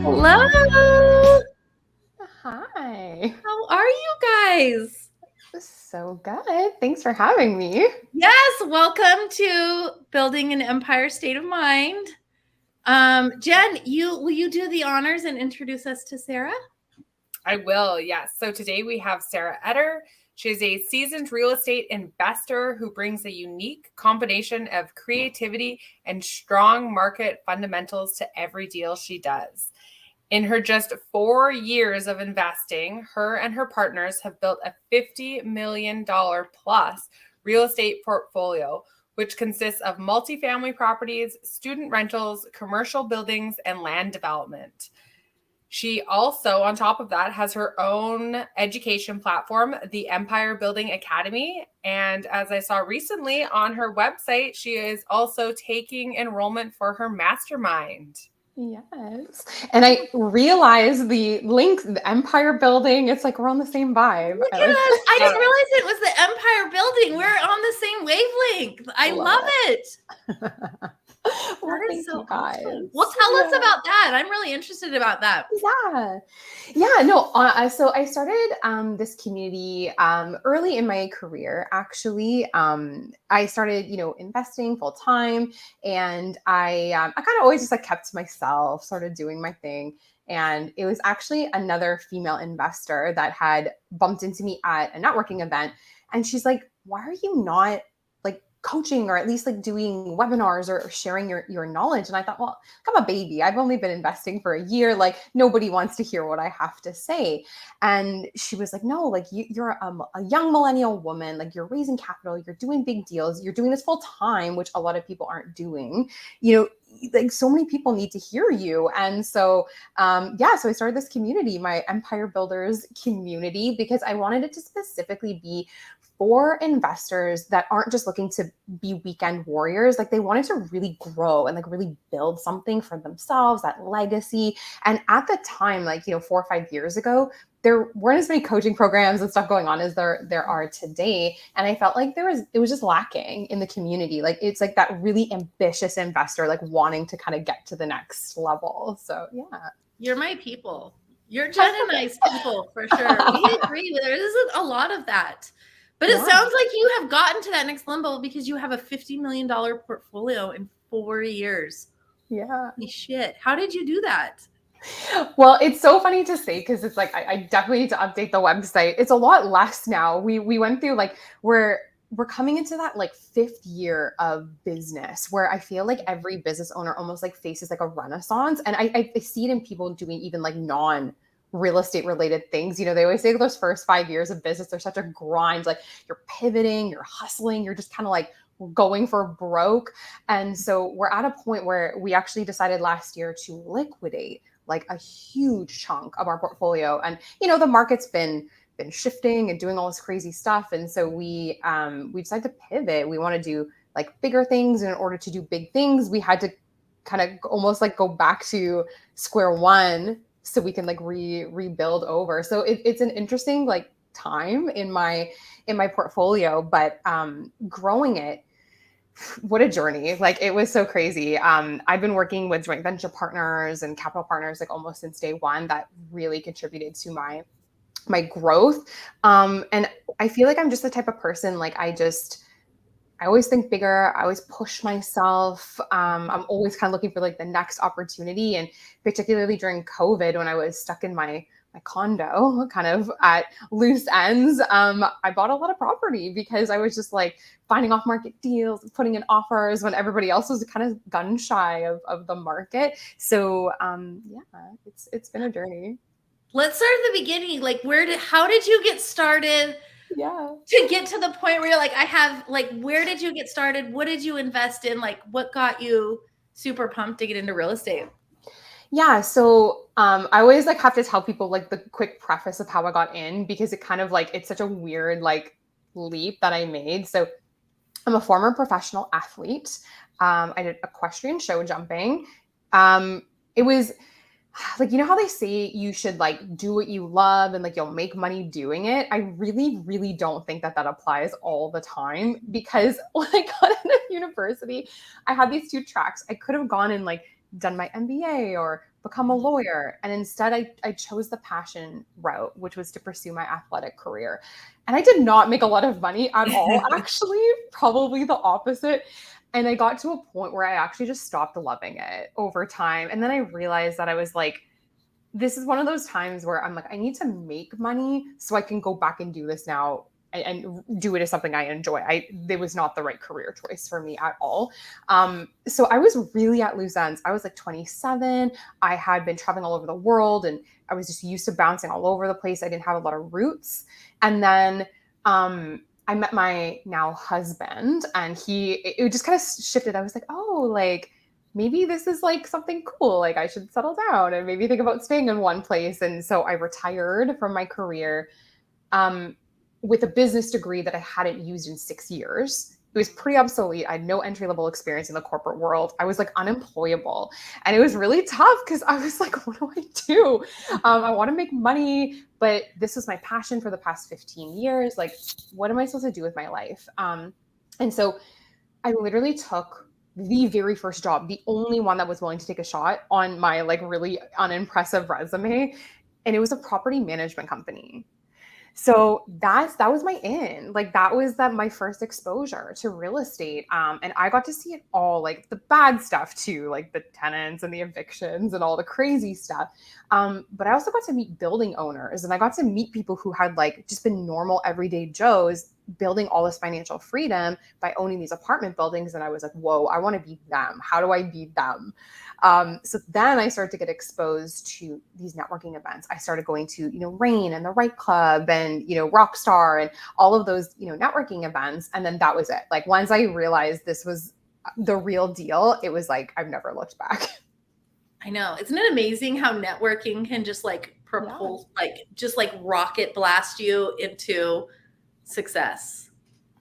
Hello. Hi. How are you guys? So good. Thanks for having me. Yes, welcome to Building an Empire State of Mind. Jen, will you do the honors and introduce us to Sarah? I will, yes. So today we have Sarah Eder. She is a seasoned real estate investor who brings a unique combination of creativity and strong market fundamentals to every deal she does. In her just 4 years of investing, her and her partners have built a $50 million plus real estate portfolio, which consists of multifamily properties, student rentals, commercial buildings, and land development. She also, on top of that, has her own education platform, the Empire Building Academy. And as I saw recently on her website, she is also taking enrollment for her mastermind. Yes. And I realized the link, the Empire Building, it's like we're on the same vibe. Look I at like us. I didn't realize it was the Empire Building. We're on the same wavelength. I love it. Well, That is thank so you guys. awesome. Well, tell us about that. I'm really interested about that. So I started this community early in my career. Actually, I started, investing full time, and I kind of always just like kept to myself, sort of doing my thing. And it was actually another female investor that had bumped into me at a networking event, and she's like, "Why are you not like coaching or at least like doing webinars or sharing your knowledge?" And I thought, well, I'm a baby. I've only been investing for a year. Like nobody wants to hear what I have to say. And she was like, no, like you're a young millennial woman. Like you're raising capital. You're doing big deals. You're doing this full time, which a lot of people aren't doing. Like so many people need to hear you. And so, so I started this community, my Empire Builders community, because I wanted it to specifically be for investors that aren't just looking to be weekend warriors. Like they wanted to really grow and like really build something for themselves, that legacy. And at the time, 4 or 5 years ago, there weren't as many coaching programs and stuff going on as there are today. And I felt like it was just lacking in the community. Like it's like that really ambitious investor, like wanting to kind of get to the next level. So yeah. You're my people. You're Jen and I's people for sure. We agree. There isn't a lot of that. But it sounds like you have gotten to that next level because you have a $50 million portfolio in 4 years. Yeah. Holy shit. How did you do that? Well, it's so funny to say because it's like I definitely need to update the website. It's a lot less now. We went through like we're coming into that like 5th year of business where I feel like every business owner almost like faces like a renaissance. And I see it in people doing even like non real estate related things. They always say those first 5 years of business are such a grind. Like you're pivoting, you're hustling, you're just kind of like going for broke. And so we're at a point where we actually decided last year to liquidate like a huge chunk of our portfolio. And the market's been shifting and doing all this crazy stuff. And so we decided to pivot. We want to do like bigger things. And in order to do big things, we had to kind of almost like go back to square one so we can like rebuild over. So it's an interesting like time in my portfolio, but growing it, what a journey. Like it was so crazy. I've been working with joint venture partners and capital partners like almost since day one. That really contributed to my growth. And I feel like I'm just the type of person, like I always think bigger. I always push myself. I'm always kind of looking for like the next opportunity. And particularly during COVID, when I was stuck in my condo kind of at loose ends, I bought a lot of property because I was just like finding off market deals, putting in offers when everybody else was kind of gun shy of the market. So it's been a journey. Let's start at the beginning. Like how did you get started? Yeah. To get to the point where you're like, where did you get started? What did you invest in? Like what got you super pumped to get into real estate? Yeah. So I always like have to tell people like the quick preface of how I got in, because it kind of like, it's such a weird like leap that I made. So I'm a former professional athlete. I did equestrian show jumping. It was like, how they say you should like do what you love and like you'll make money doing it. I really, really don't think that applies all the time, because when I got into university, I had these 2 tracks. I could have gone in like done my MBA or become a lawyer. And instead I chose the passion route, which was to pursue my athletic career. And I did not make a lot of money at all, actually, probably the opposite. And I got to a point where I actually just stopped loving it over time. And then I realized that I was like, this is one of those times where I'm like, I need to make money so I can go back and do this now and do it as something I enjoy. It was not the right career choice for me at all. So I was really at loose ends. I was like 27. I had been traveling all over the world and I was just used to bouncing all over the place. I didn't have a lot of roots. And then I met my now husband and it just kind of shifted. I was like, oh, like, maybe this is like something cool. Like I should settle down and maybe think about staying in one place. And so I retired from my career with a business degree that I hadn't used in 6 years. It was pretty obsolete. I had no entry-level experience in the corporate world. I was like unemployable. And it was really tough because I was like, what do I do? I want to make money, but this was my passion for the past 15 years. Like, what am I supposed to do with my life? And so I literally took the very first job, the only one that was willing to take a shot on my like really unimpressive resume. And it was a property management company. So that was my in. Like that was my first exposure to real estate. And I got to see it all, like the bad stuff too, like the tenants and the evictions and all the crazy stuff. But I also got to meet building owners and I got to meet people who had like just been normal everyday Joes building all this financial freedom by owning these apartment buildings. And I was like, whoa, I want to be them. How do I be them? So then I started to get exposed to these networking events. I started going to, Rain and the Right Club and, Rockstar and all of those, networking events. And then that was it. Like once I realized this was the real deal, it was like, I've never looked back. I know. Isn't it amazing how networking can just like propel, like rocket blast you into success,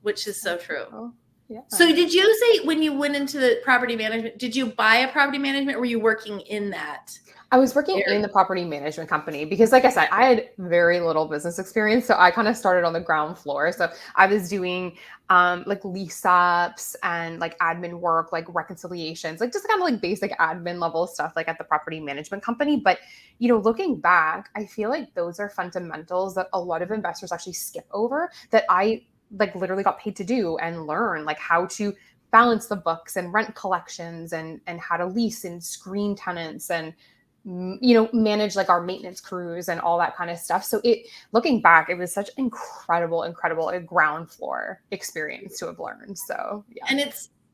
which is so true. Oh, yeah. So did you say when you went into the property management, did you buy a property management or were you working in that? I was working in the property management company because like I said, I had very little business experience. So I kind of started on the ground floor. So I was doing like lease ups and like admin work, like reconciliations, like just kind of like basic admin level stuff like at the property management company. But, looking back, I feel like those are fundamentals that a lot of investors actually skip over that I like literally got paid to do and learn like how to balance the books and rent collections and how to lease and screen tenants and manage like our maintenance crews and all that kind of stuff. So looking back, it was such incredible ground floor experience to have learned. So yeah.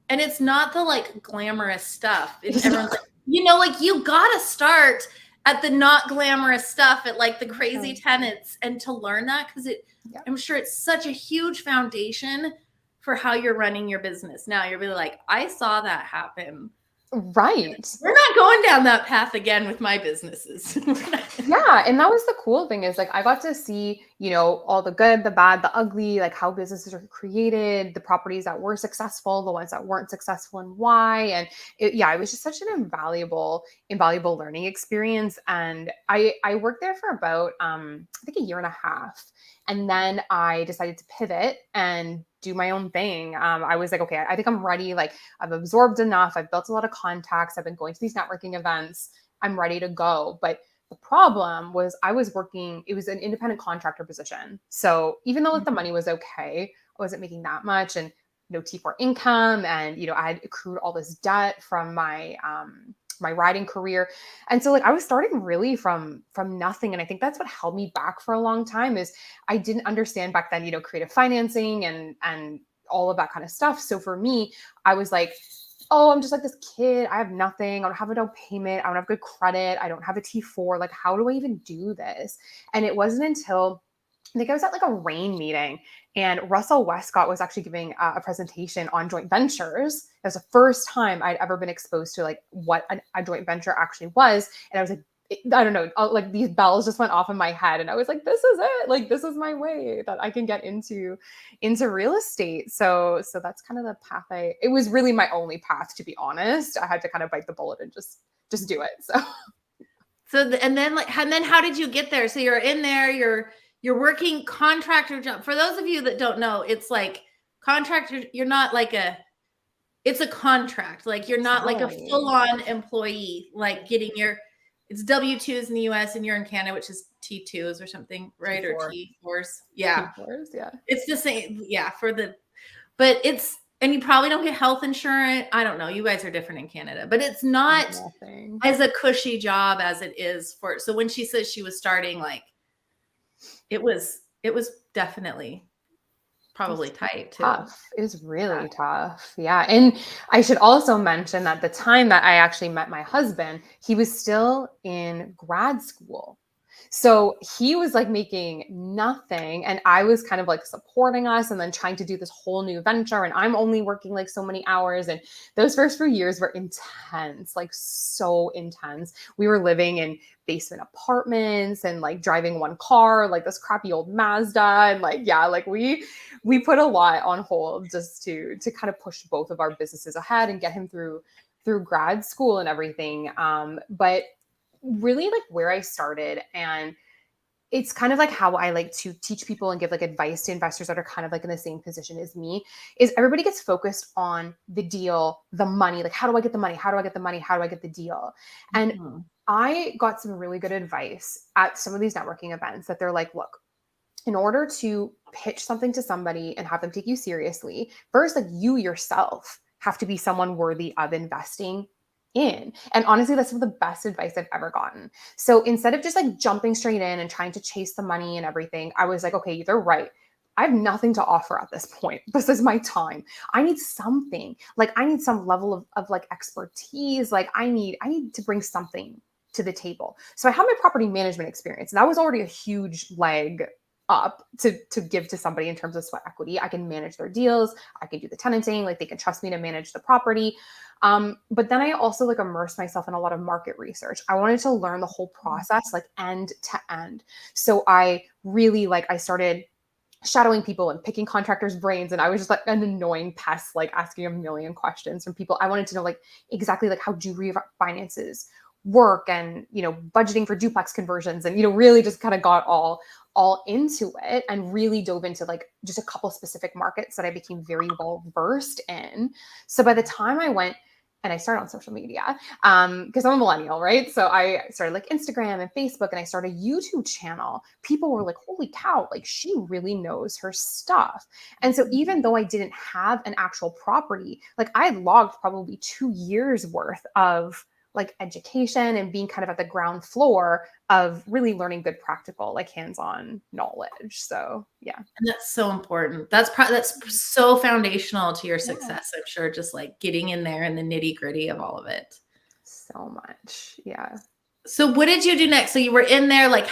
And it's not the like glamorous stuff. Everyone's like, like you gotta start at the not glamorous stuff at like the crazy tenants and to learn that because I'm sure it's such a huge foundation for how you're running your business. Now you're really like, I saw that happen. Right. We're not going down that path again with my businesses. Yeah. And that was the cool thing is like, I got to see, all the good, the bad, the ugly, like how businesses are created, the properties that were successful, the ones that weren't successful and why. And it was just such an invaluable learning experience. And I worked there for about, I think a year and a half. And then I decided to pivot and do my own thing. I was like, okay, I think I'm ready. Like I've absorbed enough. I've built a lot of contacts. I've been going to these networking events. I'm ready to go. But the problem was I was working, it was an independent contractor position. So even though like the money was okay, I wasn't making that much and no T4 income. And, I had accrued all this debt from my, my riding career. And so like I was starting really from nothing. And I think that's what held me back for a long time is I didn't understand back then, creative financing and all of that kind of stuff. So for me, I was like, oh, I'm just like this kid. I have nothing. I don't have a down payment. I don't have good credit. I don't have a T4. Like, how do I even do this? And it wasn't until I think I was at like a Rain meeting and Russell Westcott was actually giving a presentation on joint ventures. It was the first time I'd ever been exposed to like what a joint venture actually was. And I was like, I don't know, like these bells just went off in my head. And I was like, this is it. Like, this is my way that I can get into real estate. So that's kind of the path it was really my only path, to be honest. I had to kind of bite the bullet and just do it. So and then how did you get there? So you're in there, you're working contractor job. For those of you that don't know, it's like contractor, you're not like it's a contract. Like you're not like a Salary. full-on employee, like getting it's W-2s in the US and you're in Canada, which is T2s or something, right? Or T4. T4s. Yeah. T4s, yeah. It's the same. Yeah. But and you probably don't get health insurance. I don't know. You guys are different in Canada, but it's not Nothing. as a cushy job as it is so when she says she was starting, like it was definitely probably tight too. Tough. It was really tough. Yeah. And I should also mention that the time that I actually met my husband, he was still in grad school. So he was like making nothing. And I was kind of like supporting us and then trying to do this whole new venture. And I'm only working like so many hours. And those first few years were intense, like so intense. We were living in basement apartments and like driving one car, like this crappy old Mazda. And like, yeah, like we put a lot on hold just to kind of push both of our businesses ahead and get him through grad school and everything. But really like where I started, and it's kind of like how I like to teach people and give like advice to investors that are kind of like in the same position as me, is everybody gets focused on the deal, the money, like how do I get the money? How do I get the money? How do I get the deal? And I got some really good advice at some of these networking events that they're like, look, in order to pitch something to somebody and have them take you seriously, first, like you yourself have to be someone worthy of investing in. And honestly, that's some of the best advice I've ever gotten. So instead of just like jumping straight in and trying to chase the money and everything, I was like, okay, they're right. I have nothing to offer at this point. This is my time. I need something. Like I need some level of like expertise. Like I need to bring something to the table. So I have my property management experience. And that was already a huge leg up to give to somebody in terms of sweat equity. I can manage their deals. I can do the tenanting. Like they can trust me to manage the property. But then I also like immersed myself in a lot of market research. I wanted to learn the whole process, like end to end. So I really I started shadowing people and picking contractors' brains. And I was just like an annoying pest, like asking a million questions from people. I wanted to know like exactly like how do refinances work and, budgeting for duplex conversions and, really just kind of got all into it and really dove into like just a couple specific markets that I became very well versed in. So by the time I went and I started on social media, because I'm a millennial, right? So I started like Instagram and Facebook and I started a YouTube channel. People were like, holy cow, like she really knows her stuff. And so even though I didn't have an actual property, like I had logged probably 2 years worth of like education and being kind of at the ground floor of really learning good practical, like hands-on knowledge. So yeah. And that's so important. That's so foundational to your success. I'm sure just like getting in there and the nitty gritty of all of it. So much. Yeah. So what did you do next? So you were in there, like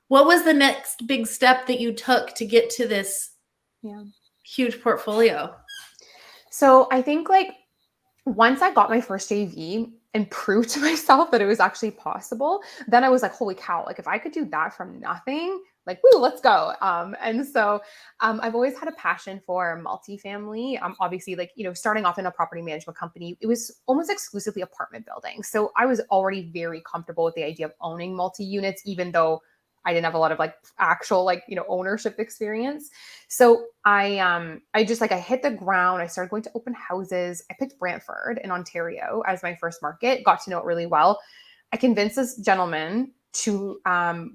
what was the next big step that you took to get to this huge portfolio? So I think like once I got my first JV and proved to myself that it was actually possible, then I was like, holy cow, like if I could do that from nothing, like, woo, let's go. And so I've always had a passion for multifamily. Obviously, like, starting off in a property management company, it was almost exclusively apartment buildings. So I was already very comfortable with the idea of owning multi-units, even though I didn't have a lot of like actual ownership experience. So I just I hit the ground. I started going to open houses. I picked Brantford in Ontario as my first market, got to know it really well. I convinced this gentleman to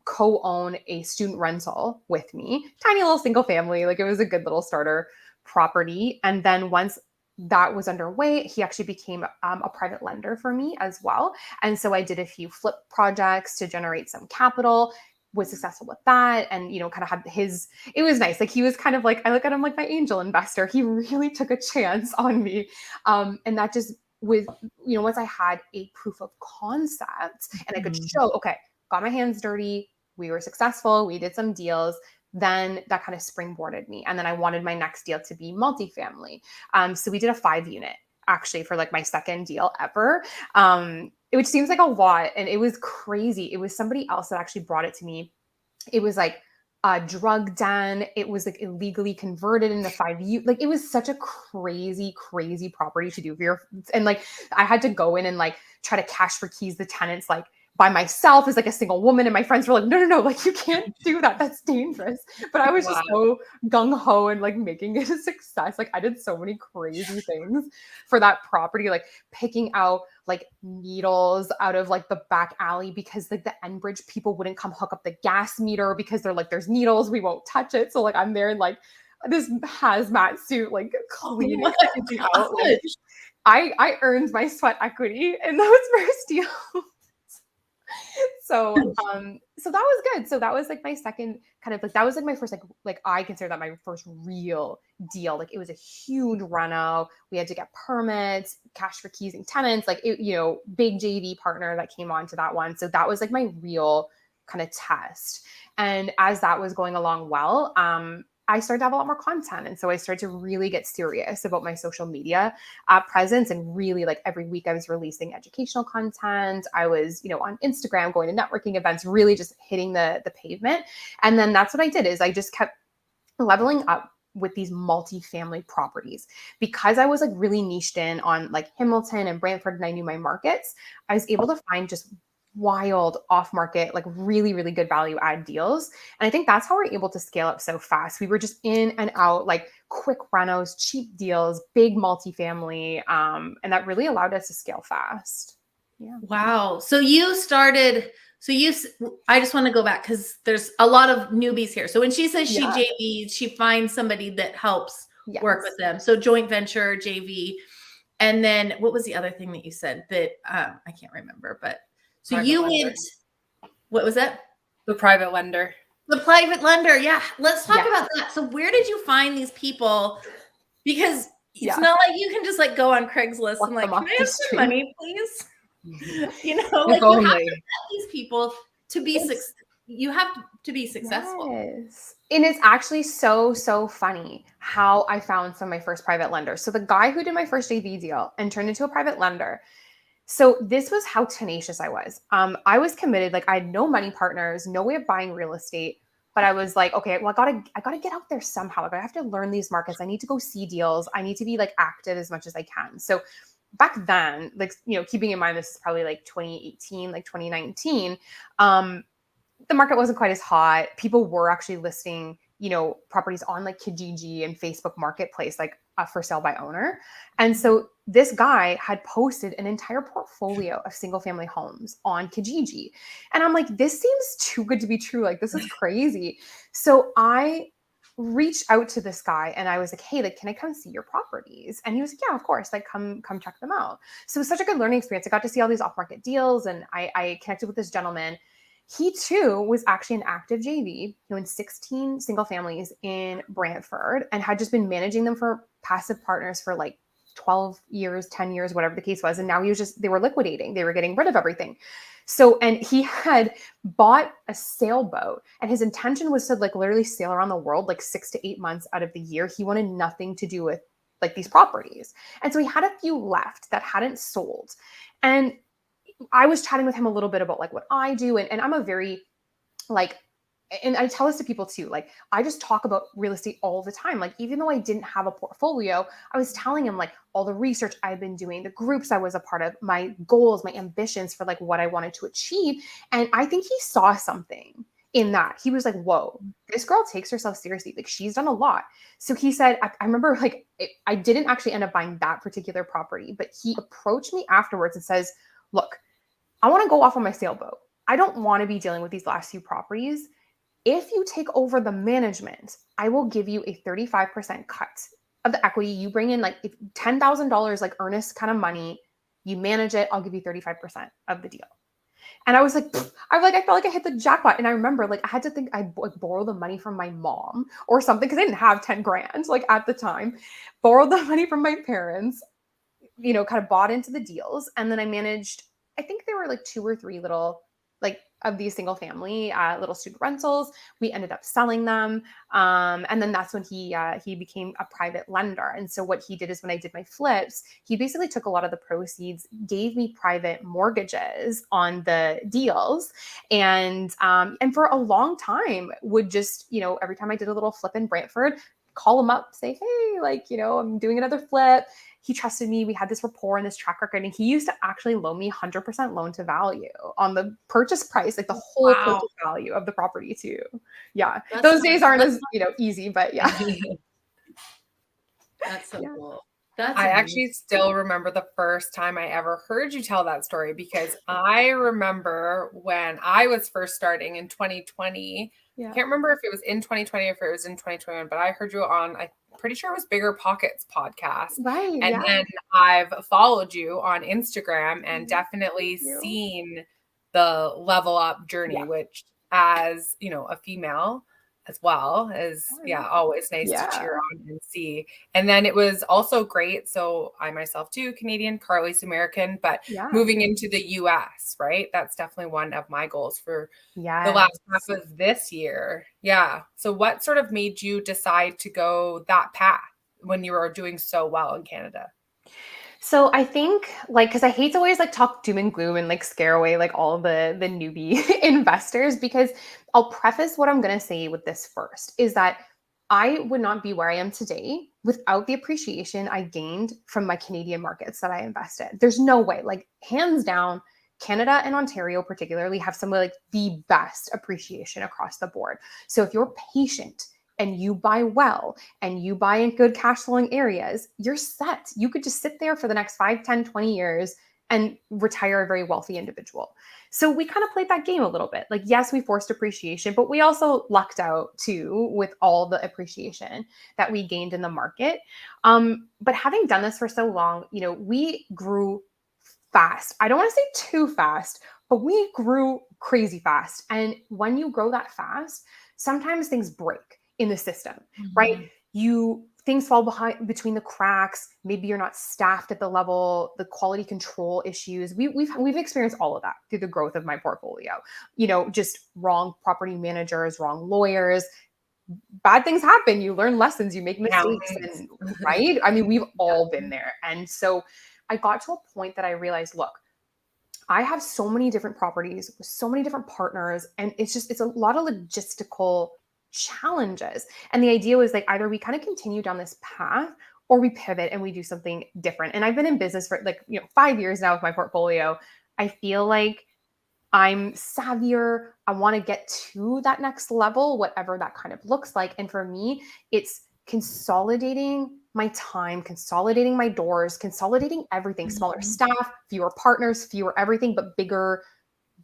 co-own a student rental with me, tiny little single family. Like it was a good little starter property. And then once that was underway, he actually became a private lender for me as well. And so I did a few flip projects to generate some capital, was successful with that, and kind of had it was nice. Like he was kind of like, I look at him like my angel investor. He really took a chance on me. And that just was, once I had a proof of concept and I could show, okay, got my hands dirty, we were successful, we did some deals, then that kind of springboarded me. And then I wanted my next deal to be multifamily. So we did a 5-unit actually for like my second deal ever. Which seems like a lot. And it was crazy. It was somebody else that actually brought it to me. It was like a drug den. It was like illegally converted into 5U. Like it was such a crazy, crazy property to do for and like I had to go in and like try to cash for keys the tenants like by myself as like a single woman. And my friends were like, no, like you can't do that. That's dangerous. But I was just so gung ho and like making it a success. Like I did so many crazy things for that property, like picking out like needles out of like the back alley because like the Enbridge people wouldn't come hook up the gas meter because they're like, there's needles, we won't touch it. So like I'm there in like this hazmat suit, like cleaning everything out. Like, I earned my sweat equity in those first deals. So that was good. So that was like my second kind of like, that was like my first, like I consider that my first real deal. Like it was a huge reno. We had to get permits, cash for keys and tenants, like it, big JV partner that came on to that one. So that was like my real kind of test. And as that was going along well, I started to have a lot more content. And so I started to really get serious about my social media presence. And really like every week I was releasing educational content. I was, on Instagram, going to networking events, really just hitting the pavement. And then that's what I did is I just kept leveling up with these multifamily properties because I was like really niched in on like Hamilton and Brantford and I knew my markets. I was able to find just wild off market, like really, really good value add deals. And I think that's how we're able to scale up so fast. We were just in and out, like quick renos, cheap deals, big multifamily. And that really allowed us to scale fast. Yeah. Wow. So I just want to go back because there's a lot of newbies here. So when she says she JVs, she finds somebody that helps work with them. So joint venture, JV. And then what was the other thing that you said that I can't remember, but so private you lender. Went, what was that? The private lender. The private lender. Yeah. Let's talk about that. So where did you find these people? Because it's not like you can just like go on Craigslist and like, can I have some money, please? Like you have to get these people to be successful. You have to be successful. Yes. And it's actually so funny how I found some of my first private lenders. So the guy who did my first JV deal and turned into a private lender. So this was how tenacious I was. I was committed. Like I had no money partners, no way of buying real estate, but I was like, okay, well, I gotta get out there somehow. Like I have to learn these markets. I need to go see deals. I need to be like active as much as I can. So back then, like, keeping in mind, this is probably like 2018, like 2019, the market wasn't quite as hot. People were actually listing, properties on like Kijiji and Facebook Marketplace, like for sale by owner. And so this guy had posted an entire portfolio of single family homes on Kijiji. And I'm like, this seems too good to be true. Like, this is crazy. So I reached out to this guy and I was like, hey, like, can I come see your properties? And he was like, yeah, of course. Like, come check them out. So it was such a good learning experience. I got to see all these off-market deals and I connected with this gentleman. He too was actually an active JV, in 16 single families in Brantford and had just been managing them for passive partners for like 12 years, 10 years, whatever the case was. And now they were liquidating. They were getting rid of everything. So, and he had bought a sailboat and his intention was to like literally sail around the world, like 6 to 8 months out of the year. He wanted nothing to do with like these properties. And so he had a few left that hadn't sold. And I was chatting with him a little bit about like what I do. And I'm a very like, and I tell this to people too, like I just talk about real estate all the time. Like, even though I didn't have a portfolio, I was telling him like all the research I've been doing, the groups I was a part of, my goals, my ambitions for like what I wanted to achieve. And I think he saw something in that. He was like, whoa, this girl takes herself seriously. Like, she's done a lot. So he said, I remember like, I didn't actually end up buying that particular property, but he approached me afterwards and says, look, I want to go off on my sailboat. I don't want to be dealing with these last few properties. If you take over the management, I will give you a 35% cut of the equity. You bring in like $10,000, like earnest kind of money, you manage it, I'll give you 35% of the deal. And I was like, I felt like I hit the jackpot. And I remember like I had to think I'd like borrow the money from my mom or something because I didn't have 10 grand like at the time. Borrowed the money from my parents, kind of bought into the deals. And then I managed, I think there were like 2 or 3 little like of these single family little student rentals. We ended up selling them. And then that's when he became a private lender. And so what he did is when I did my flips, he basically took a lot of the proceeds, gave me private mortgages on the deals. And for a long time would just, every time I did a little flip in Brantford, call him up, say, hey, like, you know, I'm doing another flip. He trusted me. We had this rapport and this track record. And he used to actually loan me 100% loan to value on the purchase price, like the whole purchase value of the property too. Yeah. Those days aren't as, you know, easy, but yeah. That's so cool. I actually still remember the first time I ever heard you tell that story, because I remember when I was first starting in 2020. I can't remember if it was in 2020 or if it was in 2021, but I heard you on, I'm pretty sure it was Bigger Pockets podcast. Right. And then I've followed you on Instagram and definitely seen the level up journey, which, as you know, a female as well, is always nice to cheer on and see. And then it was also great. So I myself too, Canadian, Carly's American, but moving into the US, right? That's definitely one of my goals for the last half of this year. Yeah. So what sort of made you decide to go that path when you were doing so well in Canada? So I think, like, because I hate to always like talk doom and gloom and like scare away like all the newbie investors, because I'll preface what I'm going to say with this first, is that I would not be where I am today without the appreciation I gained from my Canadian markets that I invested. There's no way, like, hands down, Canada and Ontario particularly have some of like the best appreciation across the board. So if you're patient and you buy well and you buy in good cash flowing areas, you're set. You could just sit there for the next 5, 10, 20 years and retire a very wealthy individual. So we kind of played that game a little bit. Like, yes, we forced appreciation, but we also lucked out too with all the appreciation that we gained in the market. But having done this for so long, you know, we grew fast. I don't want to say too fast, but we grew crazy fast. And when you grow that fast, sometimes things break in the system, right? Things fall behind between the cracks. Maybe you're not staffed at the level, the quality control issues. We've experienced all of that through the growth of my portfolio. You know, just wrong property managers, wrong lawyers. Bad things happen. You learn lessons, you make mistakes, and, right? I mean, we've all been there. And so I got to a point that I realized, look, I have so many different properties with so many different partners, and it's a lot of logistical challenges. And the idea was like, either we kind of continue down this path or we pivot and we do something different. And I've been in business for 5 years now with my portfolio. I feel like I'm savvier. I want to get to that next level, whatever that kind of looks like. And for me, it's consolidating my time, consolidating my doors, consolidating everything, smaller staff, fewer partners, fewer everything, but bigger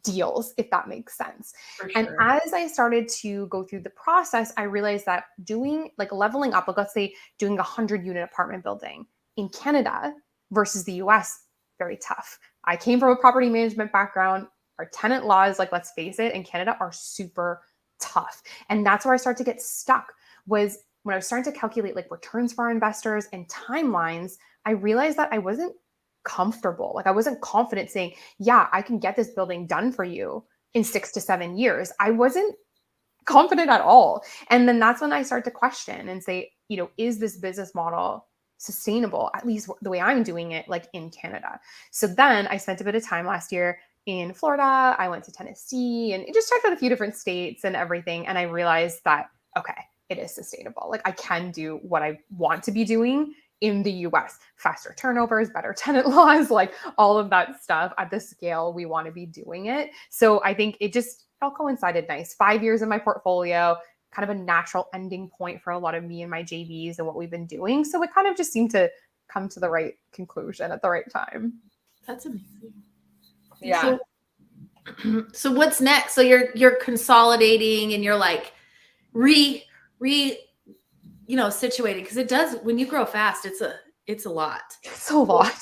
deals, if that makes sense. And as I started to go through the process, I realized that doing leveling up, like let's say doing 100-unit apartment building in Canada versus the US, very tough. I came from a property management background. Our tenant laws, like, let's face it, in Canada are super tough. And that's where I started to get stuck, was when I was starting to calculate like returns for our investors and timelines. I realized that I wasn't comfortable. Like, I wasn't confident saying, yeah, I can get this building done for you in 6 to 7 years. I wasn't confident at all. And then that's when I start to question and say, you know, is this business model sustainable, at least the way I'm doing it, like in Canada? So then I spent a bit of time last year in Florida. I went to Tennessee and just checked out a few different states and everything. And I realized that, okay, it is sustainable. Like, I can do what I want to be doing in the US, faster turnovers, better tenant laws, like all of that stuff at the scale we want to be doing it. So I think it all coincided nice. 5 years in my portfolio, kind of a natural ending point for a lot of me and my JVs and what we've been doing. So it kind of just seemed to come to the right conclusion at the right time. That's amazing. Yeah. So what's next? So you're consolidating and you're like situated, because it does, when you grow fast, it's a lot. It's a lot.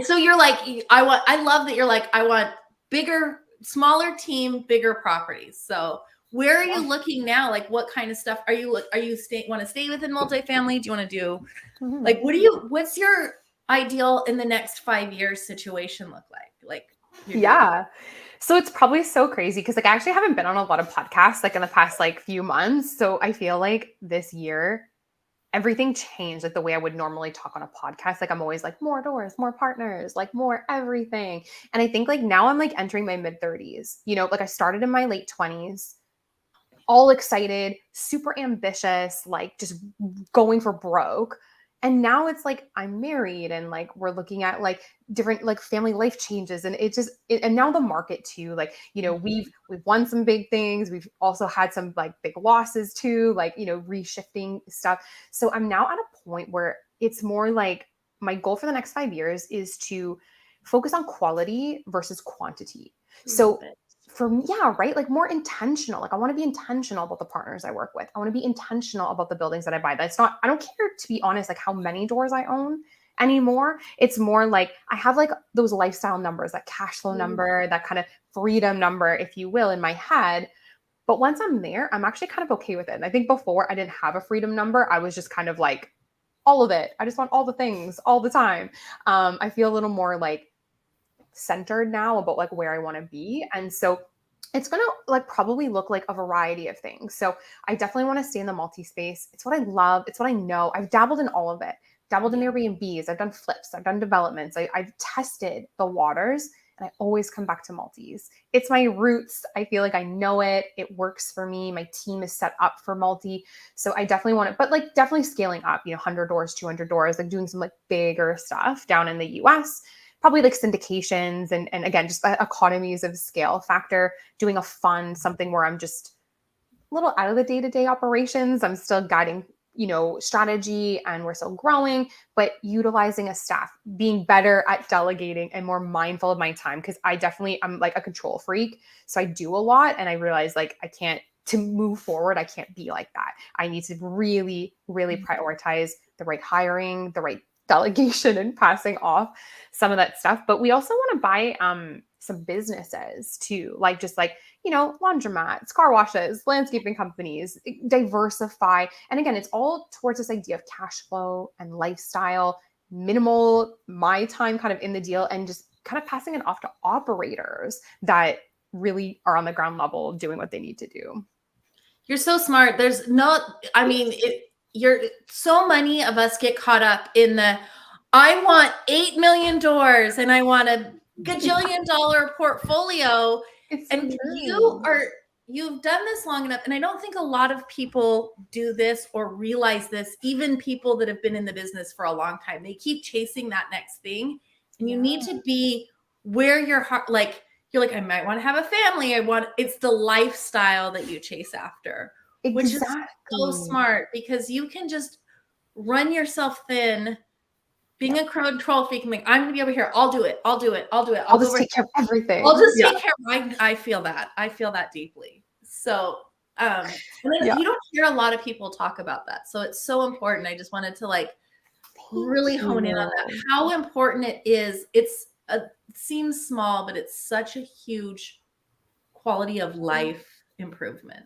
So you're like, I love that you're like, I want bigger, smaller team, bigger properties. So where are you looking now? Like, what kind of stuff are you want to stay within multifamily? Do you want to do like, what's your ideal in the next 5 years situation look like? Like, so it's probably so crazy because like I actually haven't been on a lot of podcasts like in the past like few months. So I feel like this year everything changed, like the way I would normally talk on a podcast. Like, I'm always like, more doors, more partners, like more everything. And I think like now I'm like entering my mid 30s, you know, like I started in my late 20s. all excited, super ambitious, like just going for broke. And now it's like I'm married and like we're looking at like different like family life changes, and and now the market too, like, you know, we've won some big things, we've also had some like big losses too, like, you know, reshifting stuff. So I'm now at a point where it's more like my goal for the next 5 years is to focus on quality versus quantity. So for me, yeah, right. Like more intentional. Like I want to be intentional about the partners I work with. I want to be intentional about the buildings that I buy. That's not, I don't care, to be honest, like how many doors I own anymore. It's more like I have like those lifestyle numbers, that cash flow number, that kind of freedom number, if you will, in my head. But once I'm there, I'm actually kind of okay with it. And I think before I didn't have a freedom number. I was just kind of like all of it. I just want all the things all the time. I feel a little more like centered now about like where I want to be. And so it's going to like probably look like a variety of things. So I definitely want to stay in the multi space. It's what I love. It's what I know. I've dabbled in all of it. Dabbled in Airbnbs. I've done flips. I've done developments. I've tested the waters, and I always come back to multis. It's my roots. I feel like I know it. It works for me. My team is set up for multi. So I definitely want it, but like definitely scaling up, you know, 100 doors, 200 doors, like doing some like bigger stuff down in the US. Probably like syndications and again, just economies of scale factor, doing a fund, something where I'm just a little out of the day-to-day operations. I'm still guiding, you know, strategy, and we're still growing, but utilizing a staff, being better at delegating and more mindful of my time. Cause I'm like a control freak. So I do a lot, and I realize like to move forward, I can't be like that. I need to really, really prioritize the right hiring, the right delegation, and passing off some of that stuff. But we also want to buy some businesses too, like just like, you know, laundromats, car washes, landscaping companies, diversify. And again, it's all towards this idea of cash flow and lifestyle, minimal my time kind of in the deal, and just kind of passing it off to operators that really are on the ground level doing what they need to do. You're so smart. So many of us get caught up in I want 8 million doors and I want a gajillion dollar portfolio. And you've done this long enough. And I don't think a lot of people do this or realize this, even people that have been in the business for a long time. They keep chasing that next thing. And you need to be where your heart, like, you're like, I might want to have a family. It's the lifestyle that you chase after, which is so smart, because you can just run yourself thin. Being a control freak, I'm going to be over here. I'll do it. I'll just take care of everything. I'll just take care of I feel that. I feel that deeply. So, you don't hear a lot of people talk about that. So it's so important. I just wanted to like really hone in on that. How important it is. It seems small, but it's such a huge quality of life improvement.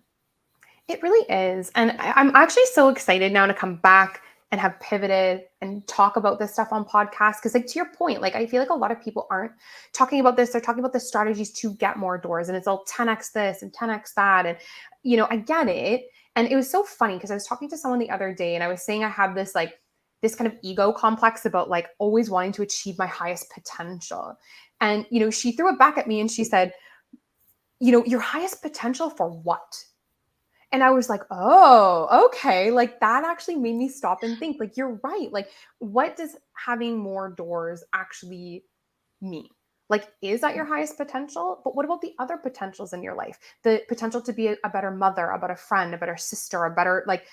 It really is. And I'm actually so excited now to come back and have pivoted and talk about this stuff on podcasts. Cause like to your point, like I feel like a lot of people aren't talking about this. They're talking about the strategies to get more doors, and it's all 10x this and 10x that. And, you know, I get it. And it was so funny because I was talking to someone the other day, and I was saying I have this kind of ego complex about like always wanting to achieve my highest potential. And, you know, she threw it back at me and she said, you know, your highest potential for what? And I was like, oh, okay. Like that actually made me stop and think, like, you're right. Like, what does having more doors actually mean? Like, is that your highest potential? But what about the other potentials in your life? The potential to be a better mother, a better friend, a better sister, a better like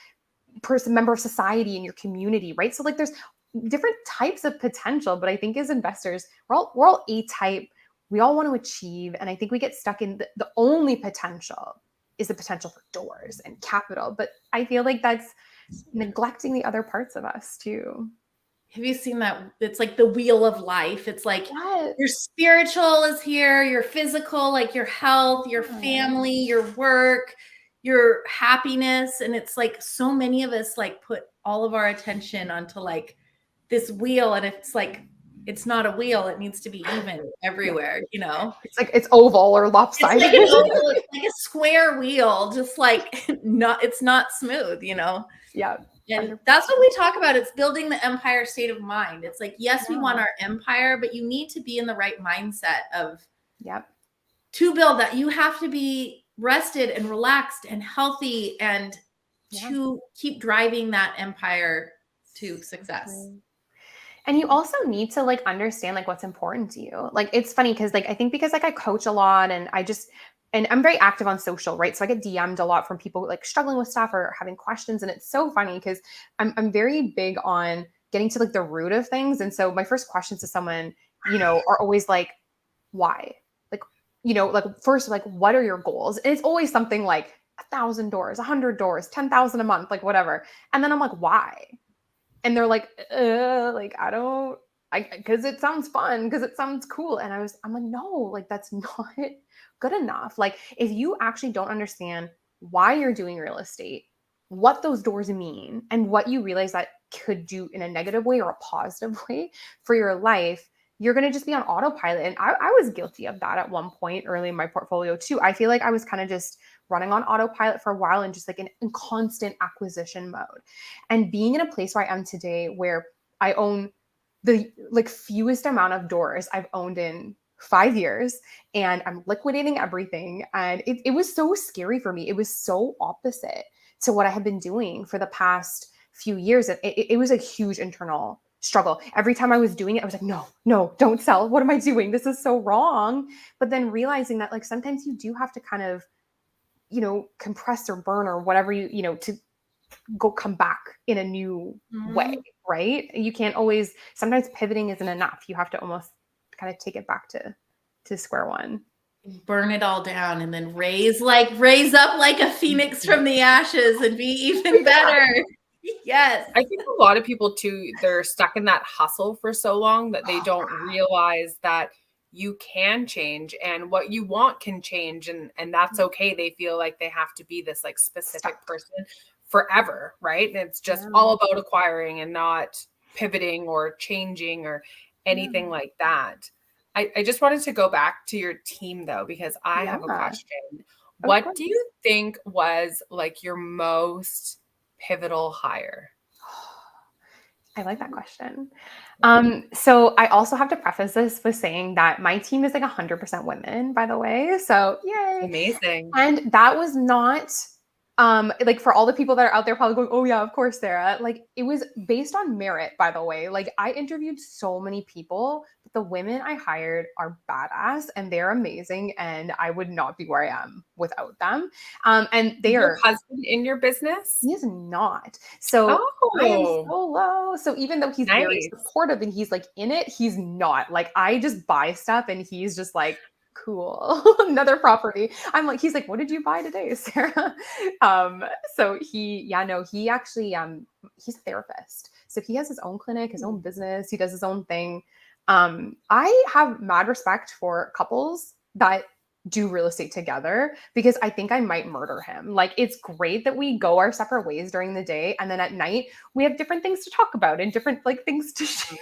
member of society in your community, right? So like there's different types of potential, but I think as investors, we're all A-type. We all want to achieve. And I think we get stuck in the only potential is the potential for doors and capital. But I feel like that's neglecting the other parts of us too. Have you seen that? It's like the wheel of life. It's like your spiritual is here, your physical, like your health, your family, your work, your happiness. And it's like so many of us like put all of our attention onto like this wheel, and it's like, it's not a wheel. It needs to be even everywhere, you know? It's like it's oval or lopsided. It's like a square wheel, just like it's not smooth, you know? Yeah. And that's what we talk about. It's building the empire state of mind. It's like, yes, we want our empire, but you need to be in the right mindset of to build that. You have to be rested and relaxed and healthy and to keep driving that empire to success. And you also need to like understand like what's important to you. Like it's funny because like I think because like I coach a lot and and I'm very active on social, right? So I get DM'd a lot from people like struggling with stuff or having questions. And it's so funny because I'm very big on getting to like the root of things. And so my first questions to someone, you know, are always like, why? Like, you know, like first, like, what are your goals? And it's always something like 1,000 doors, 100 doors, 10,000 a month, like whatever. And then I'm like, why? And they're like because it sounds fun, because it sounds cool. And I'm like, no, like that's not good enough. Like if you actually don't understand why you're doing real estate, what those doors mean, and what you realize that could do in a negative way or a positive way for your life, you're going to just be on autopilot. And I was guilty of that at one point early in my portfolio too. I feel like I was kind of just running on autopilot for a while and just like in constant acquisition mode. And being in a place where I am today, where I own the like fewest amount of doors I've owned in 5 years, and I'm liquidating everything. And it was so scary for me. It was so opposite to what I had been doing for the past few years. And it was a huge internal struggle. Every time I was doing it, I was like, no, don't sell. What am I doing? This is so wrong. But then realizing that like sometimes you do have to kind of, you know, compress or burn or whatever you know, to come back in a new way, right? You can't always, sometimes pivoting isn't enough. You have to almost kind of take it back to square one. Burn it all down and then raise up like a phoenix from the ashes and be even better. Yes. I think a lot of people too, they're stuck in that hustle for so long that they don't realize that you can change and what you want can change, and that's okay. They feel like they have to be this like specific person forever, right? And it's just all about acquiring and not pivoting or changing or anything like that. I just wanted to go back to your team though, because I have a question. What do you think was like your most pivotal hire? I like that question. So I also have to preface this with saying that my team is like 100% women, by the way. So yay. Amazing. And that was not like for all the people that are out there probably going, oh yeah, of course, Sarah. Like it was based on merit, by the way. Like I interviewed so many people, but the women I hired are badass and they're amazing. And I would not be where I am without them. And they Your are husband in your business? He is not. So I am Oh, so low. So even though he's very nice. supportive and he's like in it, he's not. Like I just buy stuff and he's just like, cool, another property. I'm like, he's like, what did you buy today, Sarah? So he actually he's a therapist. So he has his own clinic, his own business, he does his own thing. I have mad respect for couples that do real estate together, because I think I might murder him. Like it's great that we go our separate ways during the day, and then at night we have different things to talk about and different like things to share.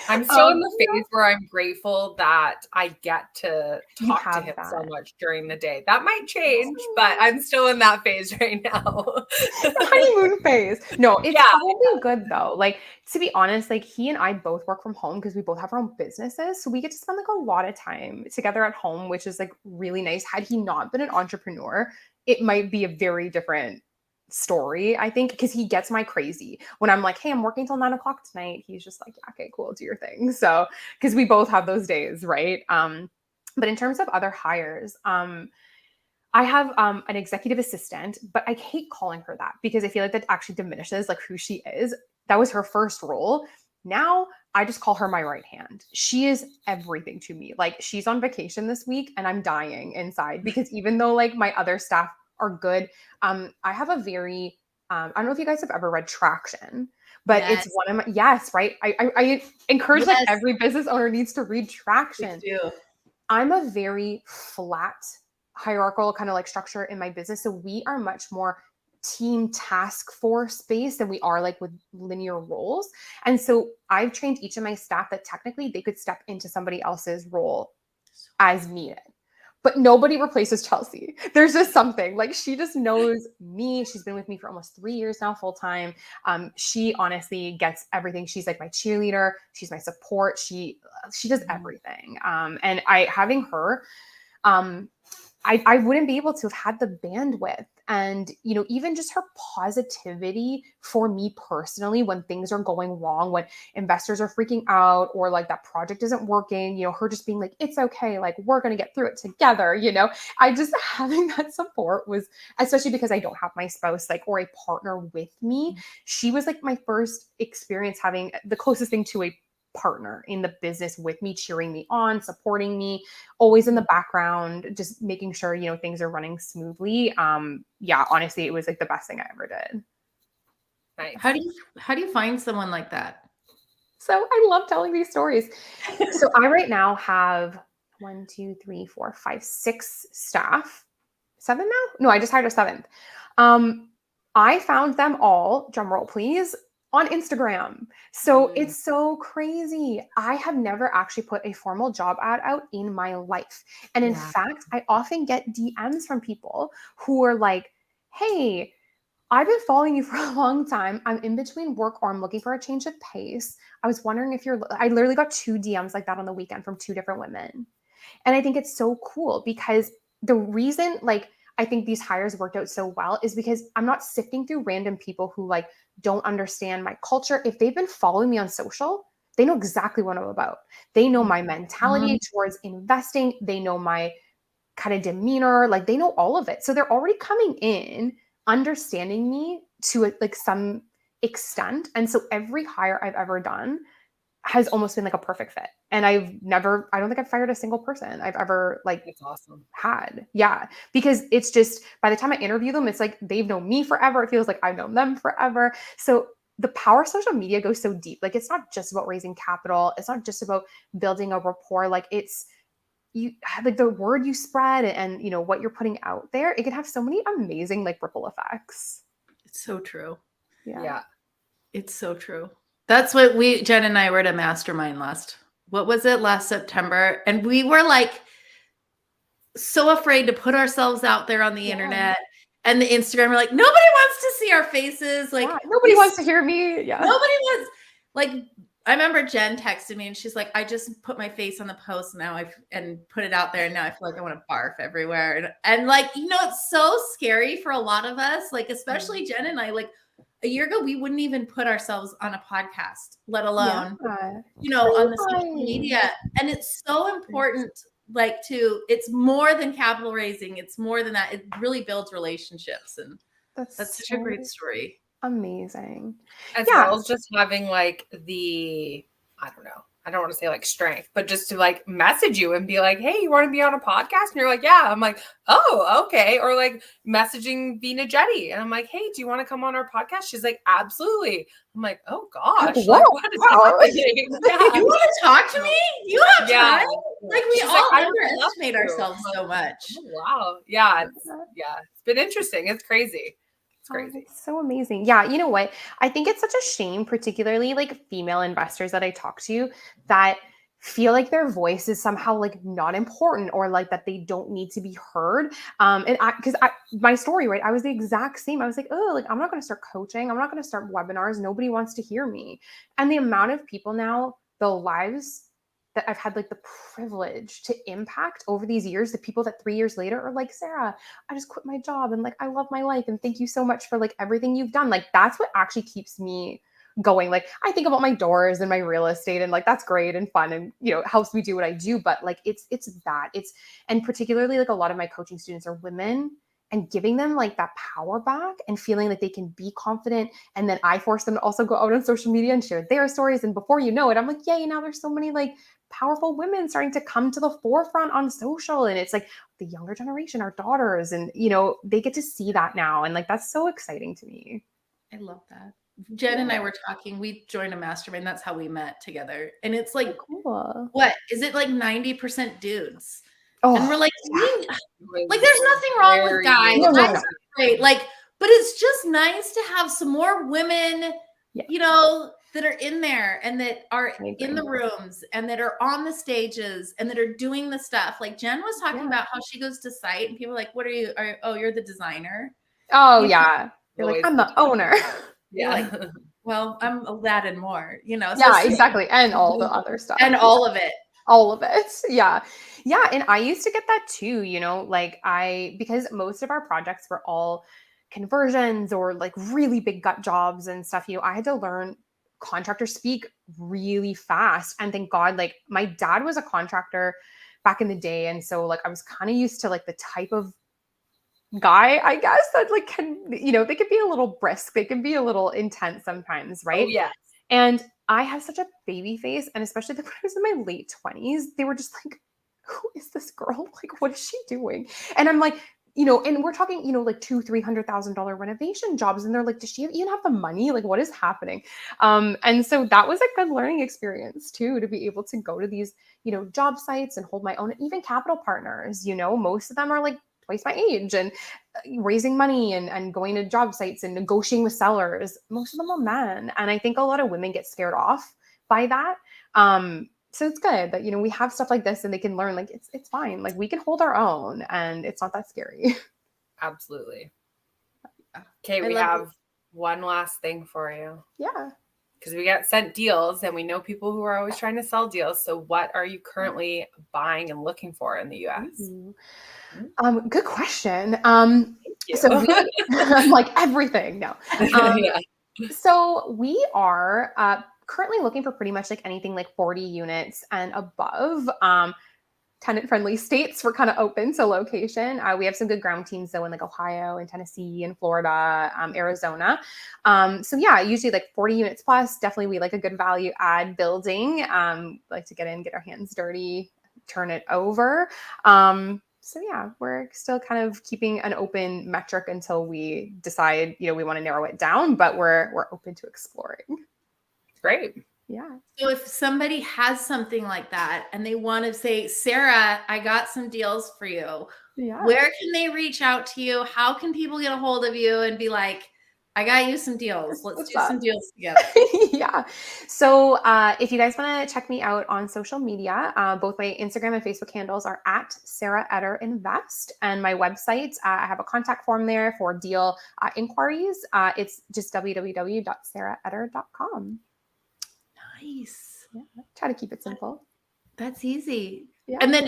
I'm still in the phase where I'm grateful that I get to talk to him so much during the day. That might change, but I'm still in that phase right now. Honeymoon phase. No, it's probably good though. Like to be honest, like he and I both work from home because we both have our own businesses. So we get to spend like a lot of time together at home, which is like really nice. Had he not been an entrepreneur, it might be a very different story, I think, because he gets my crazy when I'm like, hey, I'm working till 9:00 tonight. He's just like, yeah, okay, cool, do your thing. So because we both have those days, right? But in terms of other hires, I have an executive assistant, but I hate calling her that because I feel like that actually diminishes like who she is. That was her first role. Now I just call her my right hand. She is everything to me. Like she's on vacation this week and I'm dying inside because even though like my other staff are good, I have a very, I don't know if you guys have ever read Traction, but it's one of my, right? I encourage like every business owner needs to read Traction. I'm a very flat hierarchical kind of like structure in my business. So we are much more team task force based than we are like with linear roles. And so I've trained each of my staff that technically they could step into somebody else's role as needed. But nobody replaces Chelsea. There's just something like she just knows me. She's been with me for almost 3 years now, full time. She honestly gets everything. She's like my cheerleader. She's my support. She does everything. And having her, I wouldn't be able to have had the bandwidth. And, you know, even just her positivity for me personally, when things are going wrong, when investors are freaking out or like that project isn't working, you know, her just being like, it's okay. Like, we're going to get through it together. You know, I just having that support was, especially because I don't have my spouse, like, or a partner with me. She was like my first experience having the closest thing to a partner in the business with me, cheering me on, supporting me, always in the background, just making sure, you know, things are running smoothly. Yeah, honestly, it was like the best thing I ever did. Nice. How do you find someone like that? So I love telling these stories. So I right now have 1, 2, 3, 4, 5, 6 staff. 7 now? No, I just hired a 7th. I found them all, drum roll please, on Instagram. So it's so crazy. I have never actually put a formal job ad out in my life. And in fact, I often get DMs from people who are like, hey, I've been following you for a long time. I'm in between work or I'm looking for a change of pace. I was wondering if I literally got 2 DMs like that on the weekend from 2 different women. And I think it's so cool because the reason, like, I think these hires worked out so well is because I'm not sifting through random people who like don't understand my culture. If they've been following me on social, they know exactly what I'm about. They know my mentality towards investing. They know my kind of demeanor, like they know all of it. So they're already coming in understanding me to like some extent. And so every hire I've ever done has almost been like a perfect fit. And I don't think I've fired a single person I've ever like That's awesome. had. Yeah. Because it's just, by the time I interview them, it's like they've known me forever. It feels like I've known them forever. So the power of social media goes so deep. Like, it's not just about raising capital. It's not just about building a rapport. Like, it's, you like the word you spread and, you know, what you're putting out there, it can have so many amazing like ripple effects. It's so true. Yeah. It's so true. That's what Jen and I were at a mastermind last September. And we were like so afraid to put ourselves out there on the internet and the Instagram. We're like, nobody wants to see our faces. Like nobody wants to hear me. Yeah. Nobody wants, like, I remember Jen texted me and she's like, I just put my face on the post now and put it out there. And now I feel like I want to barf everywhere. And like, you know, it's so scary for a lot of us, like, especially Jen and I, like, a year ago, we wouldn't even put ourselves on a podcast, let alone, you know, on the social media. And it's so important, like, it's more than capital raising. It's more than that. It really builds relationships. And that's such a great story. Amazing. As well as just having like I don't want to say like strength, but just to like message you and be like, hey, you want to be on a podcast? And you're like, yeah. I'm like, oh, okay. Or like messaging Vina Jetty. And I'm like, hey, do you want to come on our podcast? She's like, absolutely. I'm like, oh gosh. Like, what is happening? You want to talk to me? You have time? Like, we all underestimate ourselves so much. Oh, wow. Yeah. It's been interesting. It's crazy. Crazy. Oh, so amazing. Yeah. You know what? I think it's such a shame, particularly like female investors that I talk to, that feel like their voice is somehow like not important or like that they don't need to be heard. Because my story, right? I was the exact same. I was like, oh, like I'm not going to start coaching. I'm not going to start webinars. Nobody wants to hear me. And the amount of people now, the lives that I've had like the privilege to impact over these years, the people that 3 years later are like, Sarah, I just quit my job and like, I love my life. And thank you so much for like everything you've done. Like, that's what actually keeps me going. Like, I think about my doors and my real estate and like, that's great and fun. And, you know, it helps me do what I do. But like, and particularly like a lot of my coaching students are women, and giving them like that power back and feeling like they can be confident. And then I force them to also go out on social media and share their stories. And before you know it, I'm like, yay, now there's so many like powerful women starting to come to the forefront on social. And it's like the younger generation, our daughters, and, you know, they get to see that now. And like, that's so exciting to me. I love that. Jen and I were talking, we joined a mastermind. That's how we met together. And it's like, cool. What is it, like 90% dudes? Oh, and we're like, like, there's nothing wrong with guys. Guys are great. Like, but it's just nice to have some more women, you know, that are in there and that are in the rooms and that are on the stages and that are doing the stuff. Like Jen was talking about how she goes to site and people are like, what are you? Oh, you're the designer. Oh, yeah. You're like, I'm the owner. Yeah. Like, well, I'm that and more, you know. So exactly. And all the other stuff. And all of it. All of it. Yeah. Yeah. And I used to get that too, like because most of our projects were all conversions or like really big gut jobs and stuff, I had to learn contractor speak really fast. And thank God, like my dad was a contractor back in the day. And so like I was kind of used to like the type of guy, I guess, that like they could be a little brisk. They can be a little intense sometimes, Oh, right? yes. And I have such a baby face. And especially when I was in my late 20s, they were just like, who is this girl? Like, what is she doing? And I'm like, and we're talking, like $200,000-$300,000 renovation jobs. And they're like, does she even have the money? Like, what is happening? And so that was a good learning experience too, to be able to go to these, job sites and hold my own, even capital partners, most of them are like twice my age and raising money and going to job sites and negotiating with sellers. Most of them are men. And I think a lot of women get scared off by that. So it's good that, we have stuff like this and they can learn like, it's fine. Like we can hold our own and it's not that scary. Absolutely. Okay. I We love have one last thing for you. Yeah. Because we get sent deals and we know people who are always trying to sell deals. So what are you currently buying and looking for in the US? Good question. Thank you. So I'm like everything. No. Yeah. So we are currently looking for pretty much like anything like 40 units and above. Tenant-friendly states, we're kind of open to location. We have some good ground teams though in like Ohio and Tennessee and Florida, Arizona. So yeah, usually like 40 units plus. Definitely we like a good value add building. Like to get in, get our hands dirty, turn it over. So yeah, we're still kind of keeping an open metric until we decide, we want to narrow it down, but we're open to exploring. Great. Yeah. So if somebody has something like that and they want to say, Sarah, I got some deals for you. Yeah. Where can they reach out to you? How can people get a hold of you and be like, I got you some deals. Let's do some deals together. Yeah. So if you guys want to check me out on social media, both my Instagram and Facebook handles are at Sarah Eder Invest. And my website, I have a contact form there for deal inquiries. It's just www.saraheder.com. Nice. Yeah. Try to keep it simple. That's easy. Yeah. And then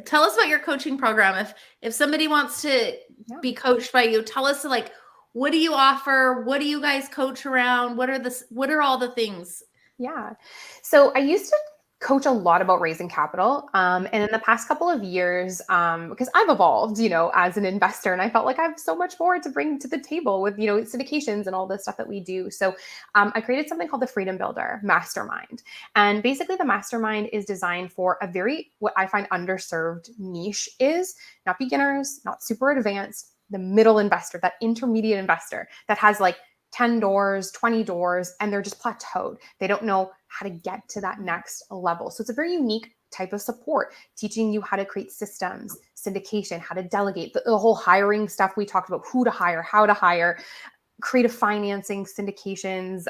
tell us about your coaching program. If somebody wants to be coached by you, tell us like, what do you offer? What do you guys coach around? What are all the things? Yeah. So I used to coach a lot about raising capital. And in the past couple of years, because I've evolved, as an investor, and I felt like I have so much more to bring to the table with, syndications and all the stuff that we do. So I created something called the Freedom Builder Mastermind. And basically the mastermind is designed for a very, what I find underserved niche is not beginners, not super advanced, the middle investor, that intermediate investor that has like 10 doors, 20 doors, and they're just plateaued. They don't know how to get to that next level. So it's a very unique type of support, teaching you how to create systems, syndication, how to delegate, the whole hiring stuff we talked about, who to hire, how to hire, creative financing, syndications,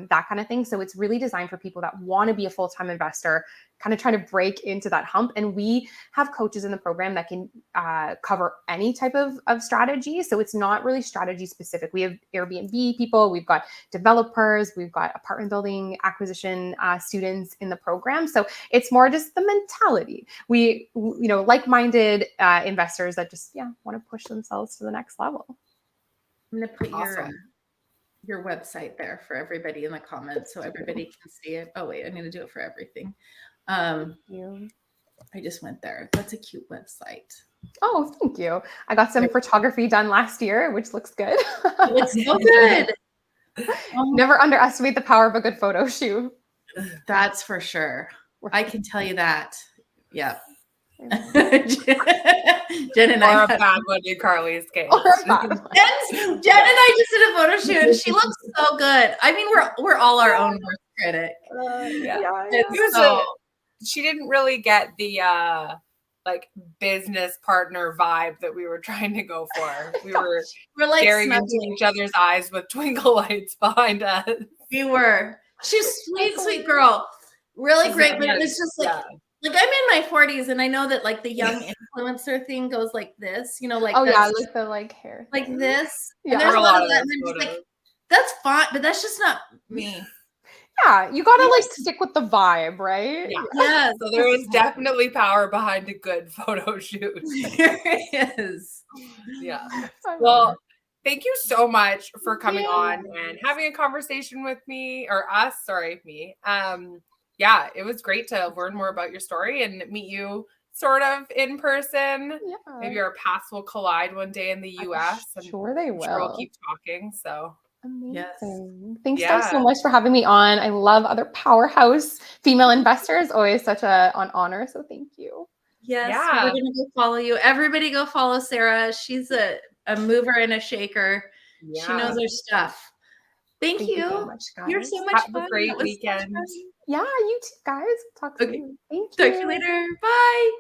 that kind of thing. So it's really designed for people that want to be a full-time investor, kind of trying to break into that hump. And we have coaches in the program that can cover any type of strategy. So it's not really strategy specific. We have Airbnb people, we've got developers, we've got apartment building acquisition students in the program. So it's more just the mentality. We, like-minded investors that just, want to push themselves to the next level. I'm going to put your website there for everybody in the comments so everybody can see it. Oh, wait, I'm going to do it for everything. I just went there. That's a cute website. Oh, thank you. I got some photography done last year, which looks good. It looks so good. Never underestimate the power of a good photo shoot. That's for sure. I can tell you that. Yeah. Jen and or a bad one in Carly's case. Jen and I just did a photo shoot and she looks so good. I mean, we're all our own worst critic. She didn't really get the like business partner vibe that we were trying to go for. We're like staring into each other's eyes with twinkle lights behind us. We were. She's sweet girl. Really great, but it was just like I'm in my 40s and I know that like the young influencer thing goes like this, like like the like hair like thing. this. Yeah. And there's a lot of that. And I'm just like, that's fine, but that's just not me. Yeah, you gotta like stick with the vibe, right? Yeah. Yes. So there is definitely power behind a good photo shoot. There is. Yeah. I love Well, thank you so much for coming on Yes. and having a conversation with me or us. Sorry, me. Yeah, it was great to learn more about your story and meet you sort of in person. Yeah. Maybe our paths will collide one day in the US. And Sure they I'm sure we'll will. keep talking. So Yes. Amazing. Thanks guys Yeah. so much for having me on. I love other powerhouse female investors. Always such an honor. So thank you. Yes. Yeah. We're gonna go follow you. Everybody go follow Sarah. She's a mover and a shaker. She Yeah. knows her stuff. Thank Thank you so you. much, You're guys. so much Have a fun. great That was so much weekend. fun. Yeah, you too, guys. Talk Okay. soon. Thank Talk you. to you later. Bye.